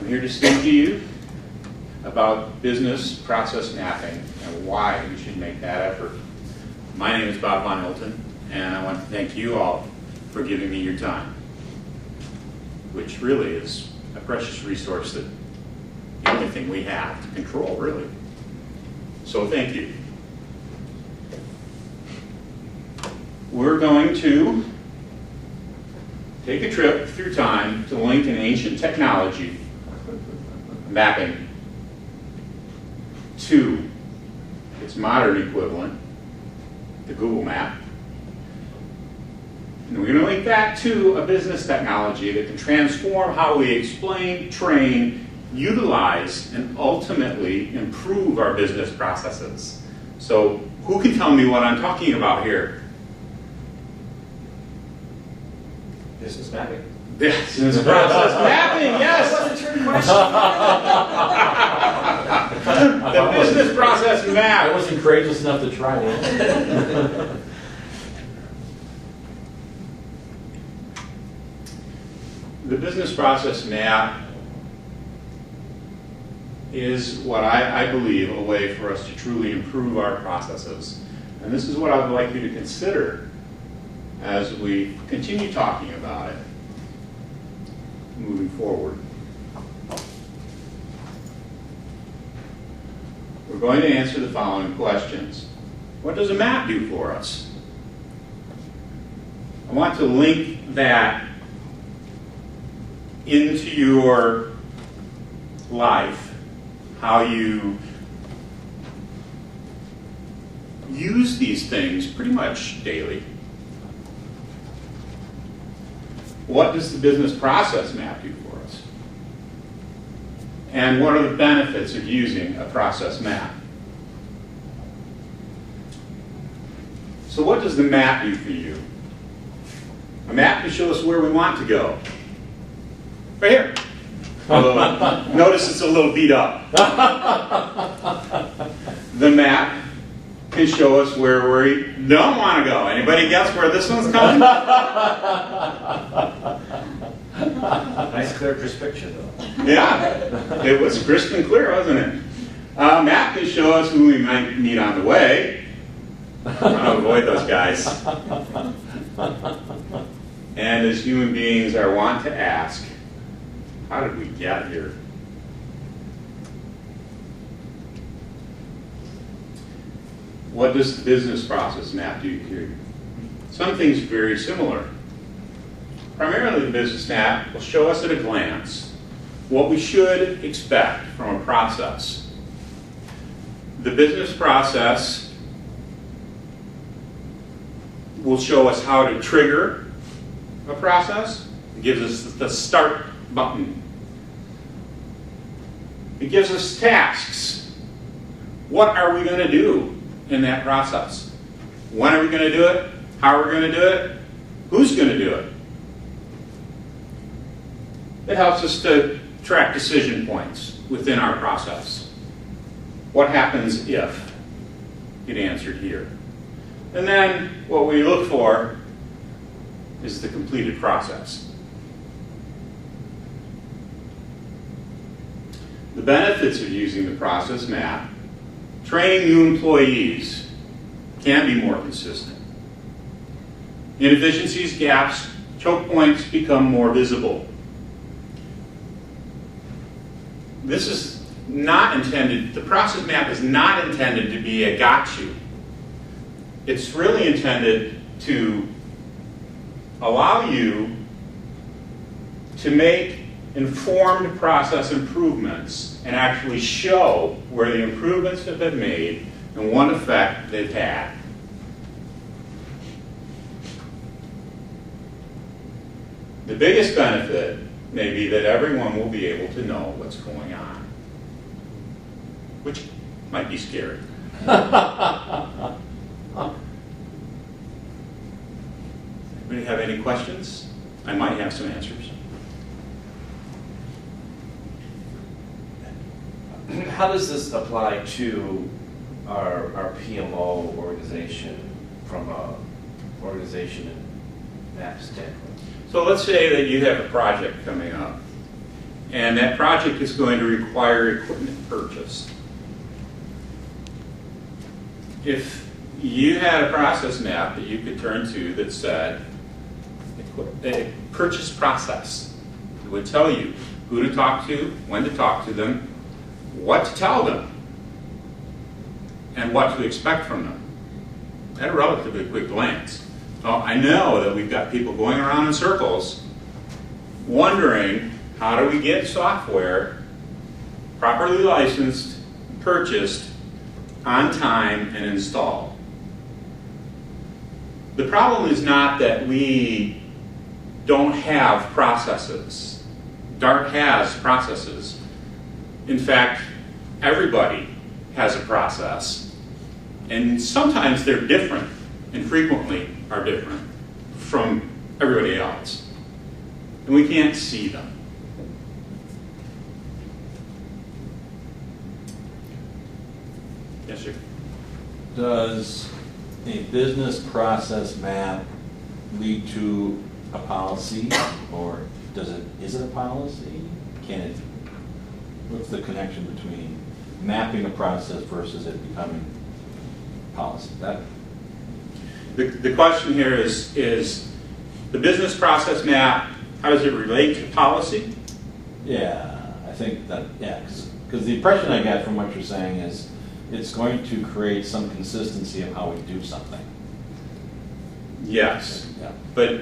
I'm here to speak to you about business process mapping and why we should make that effort. My name is Bob Von Hilton, and I want to thank you all for giving me your time, which really is a precious resource that the only thing we have to control, really. So thank you. We're going to take a trip through time to link an ancient technology, mapping, to its modern equivalent, the Google Map. And we're going to link that to a business technology that can transform how we explain, train, utilize, and ultimately improve our business processes. So who can tell me what I'm talking about here? Business mapping. Business process mapping, yes! That was a trick question. The business process I map. wasn't courageous enough to try it. The business process map is what I believe a way for us to truly improve our processes. And this is what I would like you to consider as we continue talking about it moving forward. We're going to answer the following questions. What does a map do for us? I want to link that into your life, how you use these things pretty much daily. What does the business process map do for us? And what are the benefits of using a process map? So what does the map do for you? A map can show us where we want to go. Right here. Although, notice it's a little beat up. The map can show us where we don't want to go. Anybody guess where this one's coming? Nice clear crisp picture though. Yeah, it was crisp and clear, wasn't it? Map can show us who we might meet on the way. I want to avoid those guys. And as human beings are wont to ask, how did we get here? What does the business process map do here? Some things very similar. Primarily, the business map will show us at a glance what we should expect from a process. The business process will show us how to trigger a process. It gives us the start button. It gives us tasks. What are we going to do in that process? When are we going to do it? How are we going to do it? Who's going to do it? It helps us to track decision points within our process. What happens if? Get answered here. And then what we look for is the completed process. The benefits of using the process map: training new employees can be more consistent. Inefficiencies, gaps, choke points become more visible. This is not intended, the process map is not intended to be a got-you. It's really intended to allow you to make informed process improvements and actually show where the improvements have been made and what effect they've had. The biggest benefit may be that everyone will be able to know what's going on, which might be scary. Anybody have any questions? I might have some answers. How does this apply to our PMO organization from a organization and map standpoint? So let's say that you have a project coming up and that project is going to require equipment purchase. If you had a process map that you could turn to that said, a purchase process, it would tell you who to talk to, when to talk to them, what to tell them, and what to expect from them at a relatively quick glance. Well, I know that we've got people going around in circles wondering, how do we get software properly licensed, purchased, on time, and installed? The problem is not that we don't have processes. DART has processes. In fact, everybody has a process. And sometimes they're different, and frequently are different from everybody else. And we can't see them. Yes, sir. Does a business process map lead to a policy, or is it a policy? What's the connection between mapping a process versus it becoming policy? The question here is the business process map, how does it relate to policy? Yeah, I think that, yeah, because the impression I get from what you're saying is it's going to create some consistency of how we do something. Yes, Yeah. but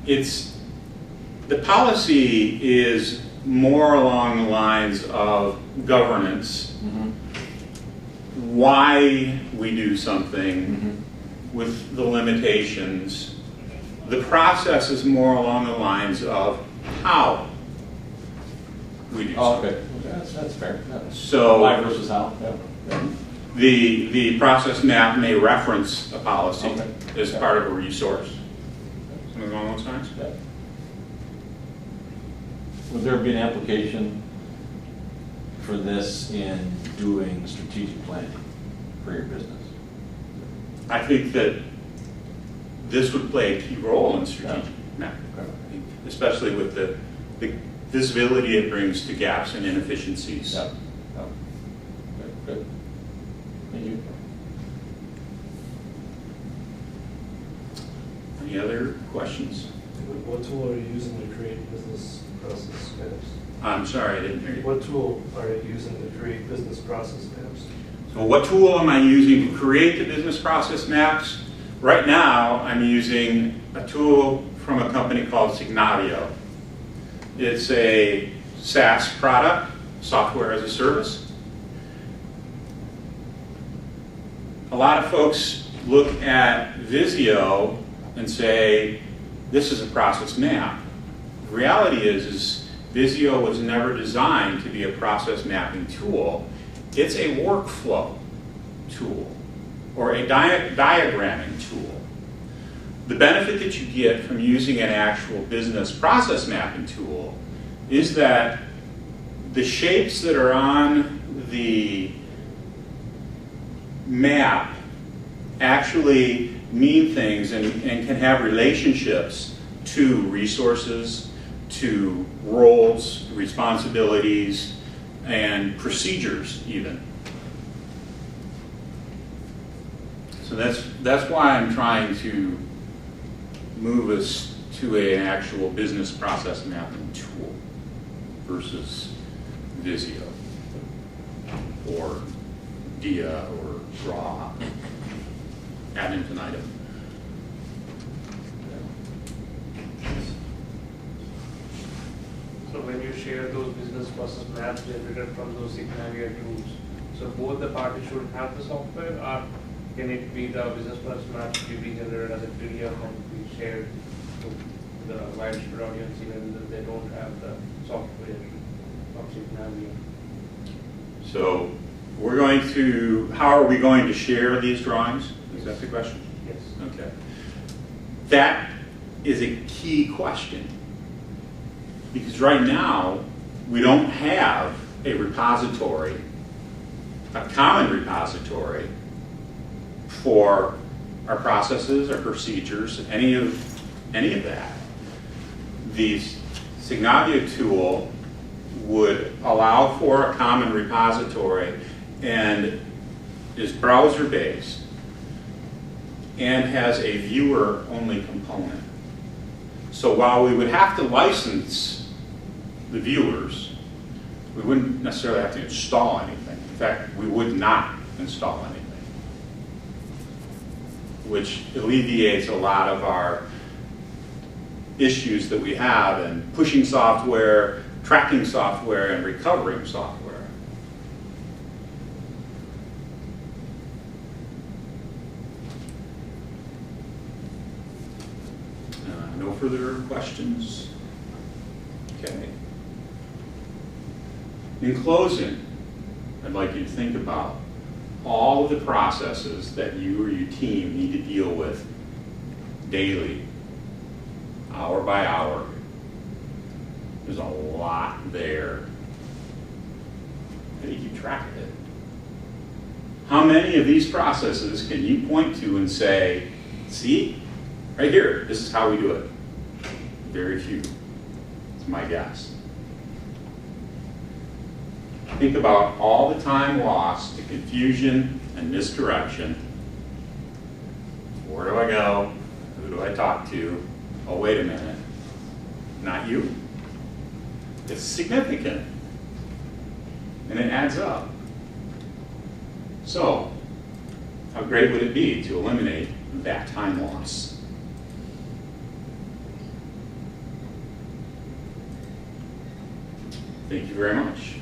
the policy is more along the lines of governance, why we do something with the limitations. The process is more along the lines of how we do Oh, something. okay. That's fair. Yeah. So Why versus how? Yeah. Yeah. the process map may reference a policy Okay. as part of a resource. Something along those lines? Yeah. Would there be an application for this in doing strategic planning for your business? I think that this would play a key role in strategic mapping, especially with the visibility it brings to gaps and inefficiencies. Yeah. Yeah. Okay, good. Thank you. Any other questions? What tool are you using to create business process maps? I'm sorry, I didn't hear you. What tool are you using to create business process maps? So what tool am I using to create the business process maps? Right now, I'm using a tool from a company called Signavio. It's a SaaS product, software as a service. A lot of folks look at Visio and say, this is a process map. The reality is Visio was never designed to be a process mapping tool. It's a workflow tool or a diagramming tool. The benefit that you get from using an actual business process mapping tool is that the shapes that are on the map actually mean things and can have relationships to resources, to roles, responsibilities, and procedures even. So that's why I'm trying to move us to an actual business process mapping tool versus Visio or Dia or Draw ad infinitum. So when you share those business process maps generated from those Signavio tools, so both the parties should have the software, or can it be the business process map to be generated as a PDF and be shared to the widespread audience even if they don't have the software from Signavio? So how are we going to share these drawings? Is that the question? Yes. Okay. That is a key question. Because right now, we don't have a repository, a common repository for our processes, our procedures, any of that. The Signavio tool would allow for a common repository and is browser-based and has a viewer-only component. So while we would have to license the viewers, we wouldn't necessarily have to install anything. In fact, we would not install anything, which alleviates a lot of our issues that we have in pushing software, tracking software, and recovering software. No further questions? Okay. In closing, I'd like you to think about all of the processes that you or your team need to deal with daily, hour by hour. There's a lot there. How do you keep track of it? How many of these processes can you point to and say, see, right here, this is how we do it? Very few. It's my guess. Think about all the time lost to confusion and misdirection. Where do I go? Who do I talk to? Oh, wait a minute. Not you. It's significant. And it adds up. So, how great would it be to eliminate that time loss? Thank you very much.